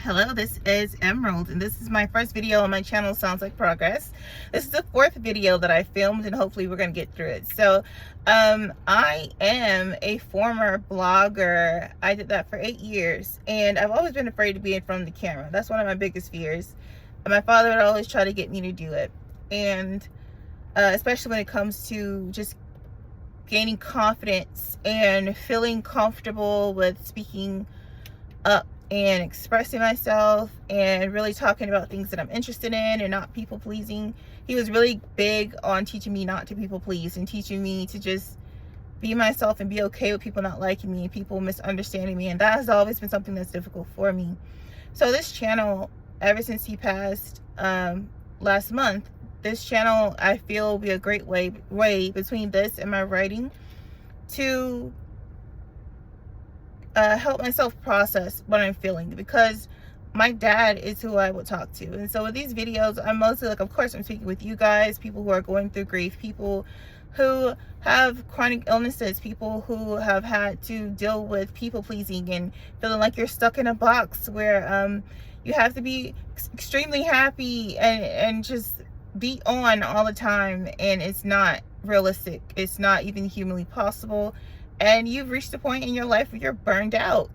Hello, this is Emerald, and this is my first video on my channel, Sounds Like Progress. This is the fourth video that I filmed, and hopefully we're going to get through it. So, I am a former blogger. I did that for 8 years, and I've always been afraid to be in front of the camera. That's one of my biggest fears. My father would always try to get me to do it, and especially when it comes to just gaining confidence and feeling comfortable with speaking up and expressing myself and really talking about things that I'm interested in and not people pleasing. He was really big on teaching me not to people please and teaching me to just be myself and be okay with people not liking me and people misunderstanding me, and that has always been something that's difficult for me. So this channel, ever since he passed last month, this channel I feel will be a great way between this and my writing to help myself process what I'm feeling, because my dad is who I would talk to. And so with these videos, I'm mostly like, of course I'm speaking with you guys, people who are going through grief, people who have chronic illnesses, people who have had to deal with people pleasing and feeling like you're stuck in a box where you have to be extremely happy and just be on all the time, and it's not realistic, it's not even humanly possible. And you've reached a point in your life where you're burned out,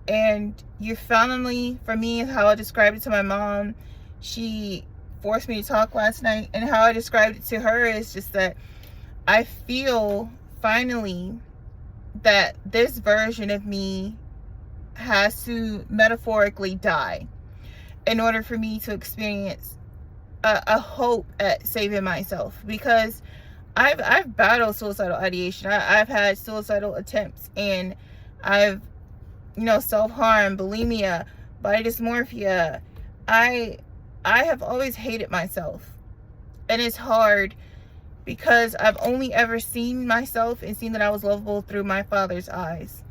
and you finally, for me, how I described it to my mom, she forced me to talk last night, and how I described it to her is just that I feel finally that this version of me has to metaphorically die in order for me to experience a hope at saving myself, because I've battled suicidal ideation. I've had suicidal attempts, and I've, self-harm, bulimia, body dysmorphia. I have always hated myself, and it's hard because I've only ever seen myself and seen that I was lovable through my father's eyes.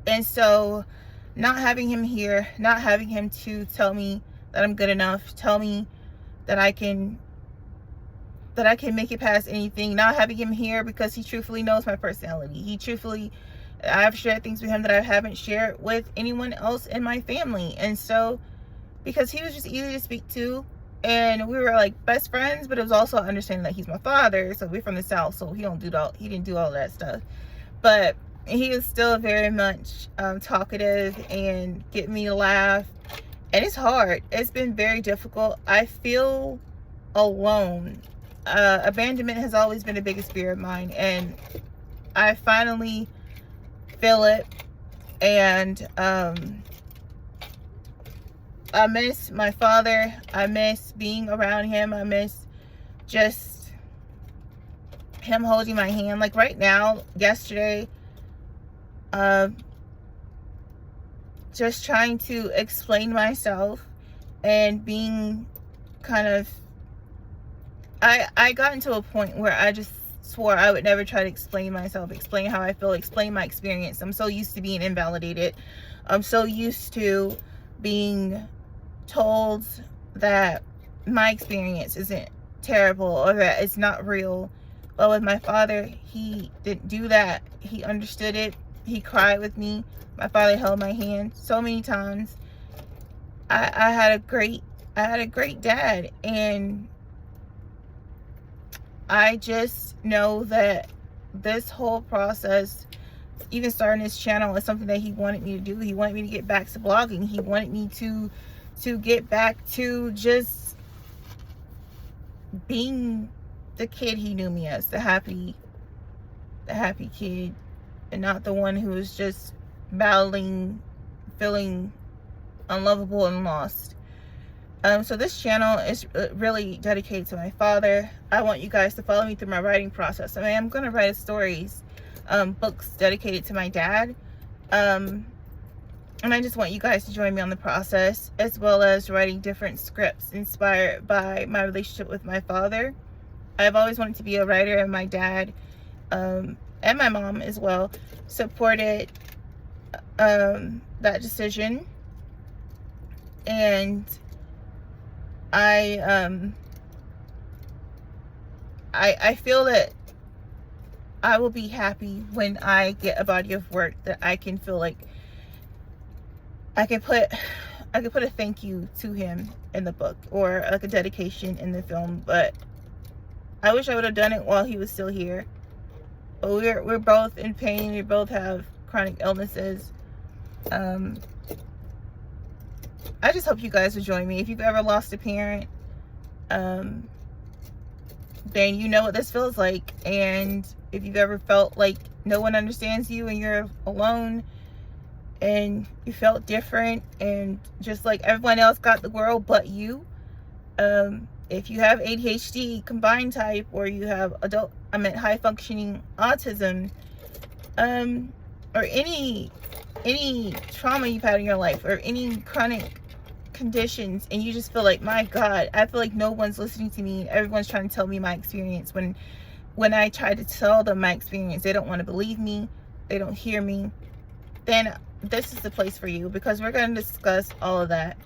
And so not having him here, not having him to tell me that I'm good enough, tell me that I can make it past anything, not having him here because he truthfully knows my personality. I've shared things with him that I haven't shared with anyone else in my family. And so, because he was just easy to speak to, and we were like best friends, but it was also understanding that he's my father, so we're from the South, so he didn't do all that stuff. But he is still very much talkative and get me to laugh. And it's hard. It's been very difficult. I feel alone. Abandonment has always been the biggest fear of mine, and I finally feel it. And I miss my father. I miss being around him. I miss just him holding my hand. Like right now, yesterday, just trying to explain myself and being kind of, I got into a point where I just swore I would never try to explain myself, explain how I feel, explain my experience. I'm so used to being invalidated. I'm so used to being told that my experience isn't terrible or that it's not real. But with my father, he didn't do that. He understood it. He cried with me. My father held my hand so many times. I had a great dad, and I just know that this whole process, even starting this channel, is something that he wanted me to do. He wanted me to get back to blogging. He wanted me to get back to just being the kid he knew me as, the happy kid, and not the one who was just battling, feeling unlovable and lost. So this channel is really dedicated to my father. I want you guys to follow me through my writing process. I mean, I'm going to write stories, books dedicated to my dad. And I just want you guys to join me on the process, as well as writing different scripts inspired by my relationship with my father. I've always wanted to be a writer, and my dad, and my mom as well, supported that decision. And I feel that I will be happy when I get a body of work that I can feel like I can put I could put a thank you to him in the book, or like a dedication in the film, but I wish I would have done it while he was still here. But we're both in pain. We both have chronic illnesses. I just hope you guys will join me. If you've ever lost a parent, then you know what this feels like. And if you've ever felt like no one understands you and you're alone and you felt different and just like everyone else got the world but you, if you have ADHD combined type, or you have high functioning autism, or any trauma you've had in your life, or any chronic conditions, and you just feel like, my God, I feel like no one's listening to me, everyone's trying to tell me my experience. When I try to tell them my experience, they don't want to believe me, they don't hear me, then this is the place for you, because we're going to discuss all of that.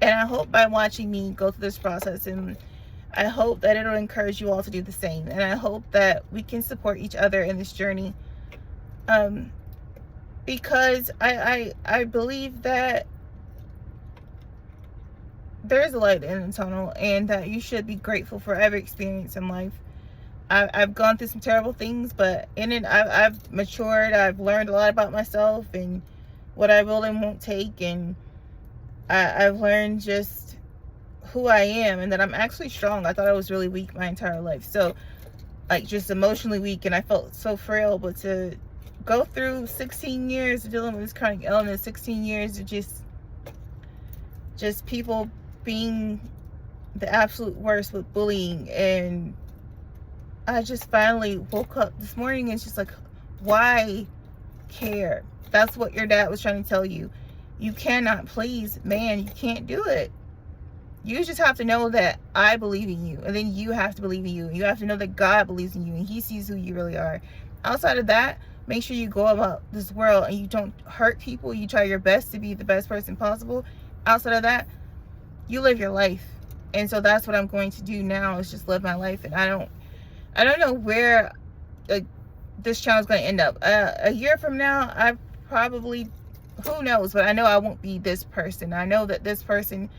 And I hope by watching me go through this process, and I hope that it'll encourage you all to do the same, and I hope that we can support each other in this journey, because I believe that there is a light in the tunnel, and that you should be grateful for every experience in life. I've gone through some terrible things, but in it I've matured. I've learned a lot about myself and what I will and won't take, and I've learned just who I am, and that I'm actually strong. I thought I was really weak my entire life, so like just emotionally weak, and I felt so frail. But to go through 16 years of dealing with this chronic illness, 16 years of just people being the absolute worst with bullying, and I just finally woke up this morning and it's just like, why care? That's what your dad was trying to tell you. You cannot please man. You can't do it. You just have to know that I believe in you, and then you have to believe in you. You have to know that God believes in you, and he sees who you really are. Outside of that, make sure you go about this world and you don't hurt people. You try your best to be the best person possible. Outside of that, you live your life. And so that's what I'm going to do now, is just live my life. And I don't know where this channel is going to end up. A year from now, I probably, who knows, but I know I won't be this person. I know that this person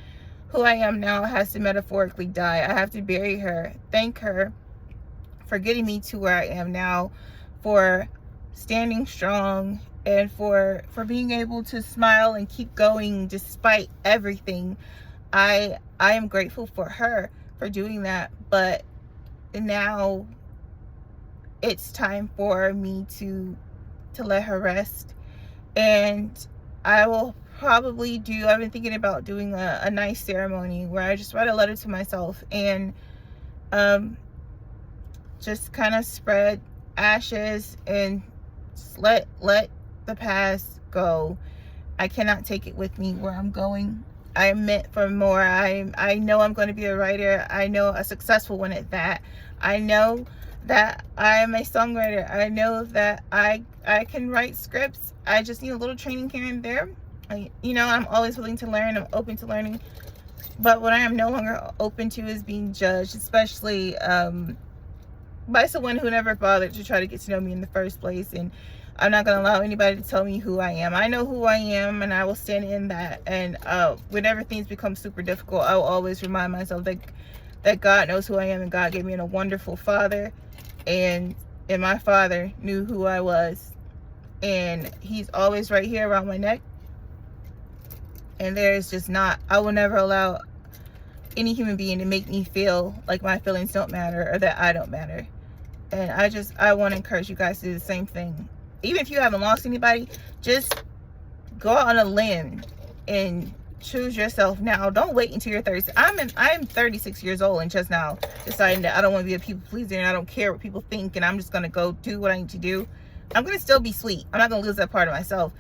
who I am now has to metaphorically die. I have to bury her, thank her for getting me to where I am now, for standing strong, and for being able to smile and keep going despite everything. I am grateful for her for doing that. But now it's time for me to let her rest, and I will probably I've been thinking about doing a nice ceremony where I just write a letter to myself, and just kind of spread ashes and just let the past go. I cannot take it with me where I'm going. I am meant for more. I know I'm going to be a writer. I know a successful one at that. I know that I am a songwriter. I know that I can write scripts. I just need a little training here and there. I'm always willing to learn. I'm open to learning. But what I am no longer open to is being judged, especially by someone who never bothered to try to get to know me in the first place. And I'm not going to allow anybody to tell me who I am. I know who I am, and I will stand in that. And whenever things become super difficult, I will always remind myself that God knows who I am, and God gave me a wonderful father, and my father knew who I was, and he's always right here around my neck. And there's just I will never allow any human being to make me feel like my feelings don't matter, or that I don't matter. And I want to encourage you guys to do the same thing. Even if you haven't lost anybody, just go out on a limb and choose yourself now. Don't wait until you're 30. I'm 36 years old and just now deciding that I don't want to be a people pleaser, and I don't care what people think, and I'm just going to go do what I need to do. I'm going to still be sweet. I'm not going to lose that part of myself,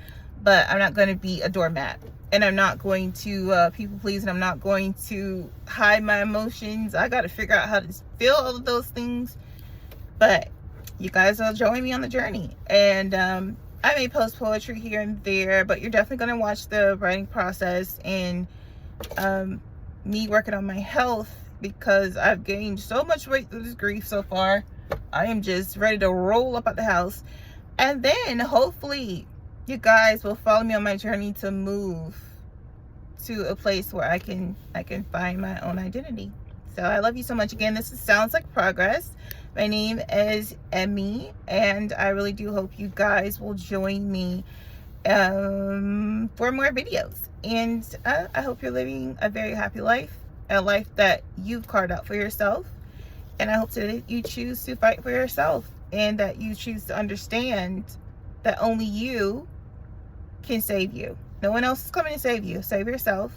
but I'm not going to be a doormat, and I'm not going to people please, and I'm not going to hide my emotions. I got to figure out how to feel all of those things. But you guys will join me on the journey, and I may post poetry here and there, but you're definitely going to watch the writing process, and me working on my health, because I've gained so much weight through this grief so far. I am just ready to roll up at the house. And then hopefully you guys will follow me on my journey to move to a place where I can find my own identity. So I love you so much. Again, this sounds like progress. My name is Emmy, and I really do hope you guys will join me for more videos. And I hope you're living a very happy life, a life that you've carved out for yourself. And I hope that you choose to fight for yourself, and that you choose to understand that only you can save you. No one else is coming to save you. Save yourself.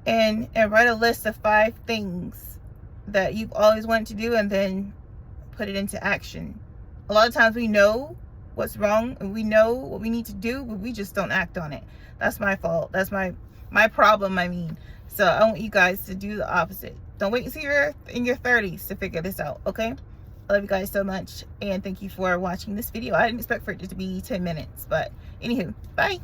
And write a list of 5 things that you've always wanted to do, and then put it into action. A lot of times we know what's wrong and we know what we need to do, but we just don't act on it. That's my fault. That's my problem, I mean. So I want you guys to do the opposite. Don't wait until you're in your 30s to figure this out, okay? I love you guys so much, and thank you for watching this video. I didn't expect for it to be 10 minutes, but anywho, bye.